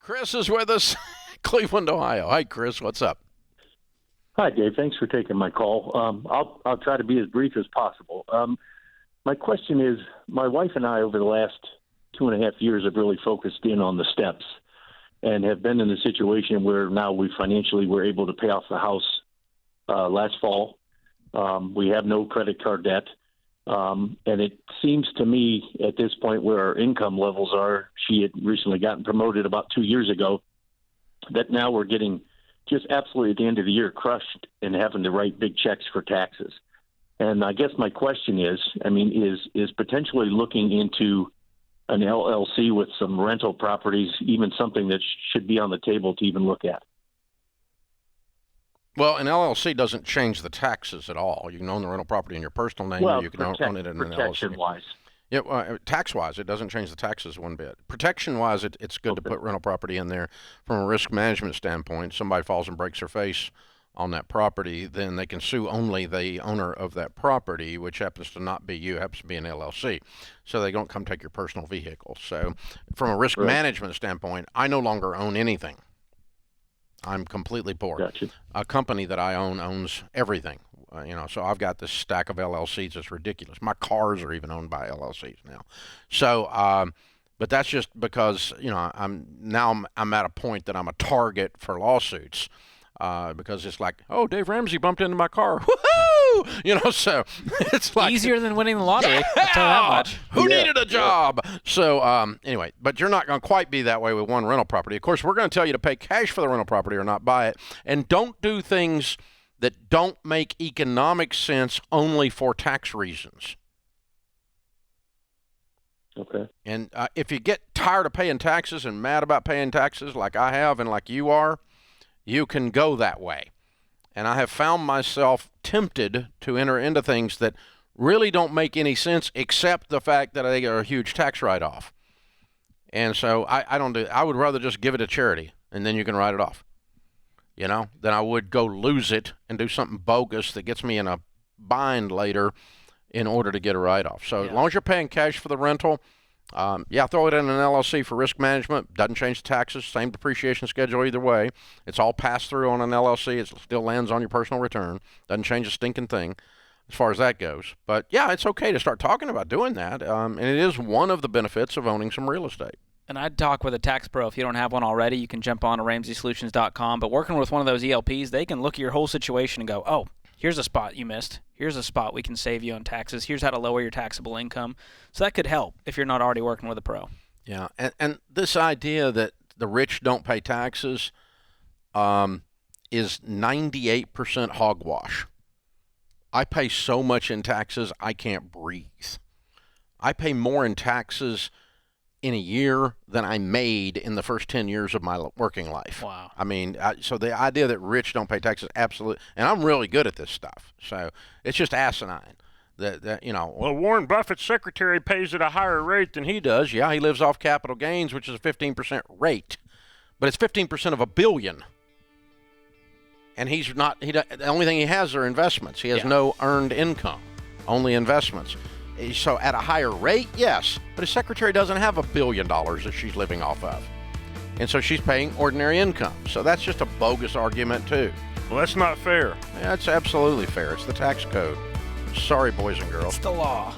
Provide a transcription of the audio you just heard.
Chris is with us, Cleveland, Ohio. Hi, Chris. What's up? Hi, Dave. Thanks for taking my call. I'll try to be as brief as possible. My question is, my wife and I over the last 2.5 years have really focused in on the steps and have been in a situation where now we financially were able to pay off the house last fall. We have no credit card debt. And it seems to me at this point where our income levels are, she had recently gotten promoted about 2 years ago, that now we're getting just absolutely at the end of the year crushed and having to write big checks for taxes. And I guess my question is, is potentially looking into an LLC with some rental properties even something that should be on the table to even look at? Well, an LLC doesn't change the taxes at all. You can own the rental property in your personal name, or you can own it in an LLC. Protection-wise. Yeah, well, tax-wise, it doesn't change the taxes one bit. Protection-wise, it's good to put rental property in there from a risk management standpoint. Somebody falls and breaks their face on that property, then they can sue only the owner of that property, which happens to not be you, happens to be an LLC. So they don't come take your personal vehicle. So from a risk management standpoint, I no longer own anything. I'm completely poor. Gotcha. A company that I own owns everything. So I've got this stack of LLCs. It's ridiculous. My cars are even owned by LLCs now. So, but that's just because I'm at a point that I'm a target for lawsuits because it's like, oh, Dave Ramsey bumped into my car. Woohoo! So it's like easier than winning the lottery. Yeah! I'll tell you that much. Who needed a job? So anyway, but you're not going to quite be that way with one rental property. Of course, we're going to tell you to pay cash for the rental property or not buy it, and don't do things that don't make economic sense only for tax reasons. Okay. And if you get tired of paying taxes and mad about paying taxes like I have and like you are, you can go that way. And I have found myself tempted to enter into things that really don't make any sense except the fact that they are a huge tax write-off. And so I would rather just give it to charity and then you can write it off. Than I would go lose it and do something bogus that gets me in a bind later in order to get a write-off. So as long as you're paying cash for the rental, throw it in an LLC for risk management. Doesn't change the taxes, same depreciation schedule either way. It's all passed through on an LLC. It still lands on your personal return. Doesn't change a stinking thing as far as that goes. But, yeah, it's okay to start talking about doing that, and it is one of the benefits of owning some real estate. And I'd talk with a tax pro. If you don't have one already, you can jump on to RamseySolutions.com. But working with one of those ELPs, they can look at your whole situation and go, oh, here's a spot you missed. Here's a spot we can save you on taxes. Here's how to lower your taxable income. So that could help if you're not already working with a pro. Yeah, and this idea that the rich don't pay taxes is 98% hogwash. I pay so much in taxes, I can't breathe. I pay more in taxes in a year than I made in the first 10 years of my working life. Wow. So the idea that rich don't pay taxes, absolutely, and I'm really good at this stuff. So it's just asinine that well, Warren Buffett's secretary pays at a higher rate than he does. Yeah, he lives off capital gains, which is a 15% rate, but it's 15% of $1 billion. And he's not, the only thing he has are investments. He has no earned income, only investments. So at a higher rate, yes, but his secretary doesn't have $1 billion that she's living off of. And so she's paying ordinary income. So that's just a bogus argument too. Well, that's not fair. Yeah, it's absolutely fair. It's the tax code. Sorry, boys and girls. It's the law.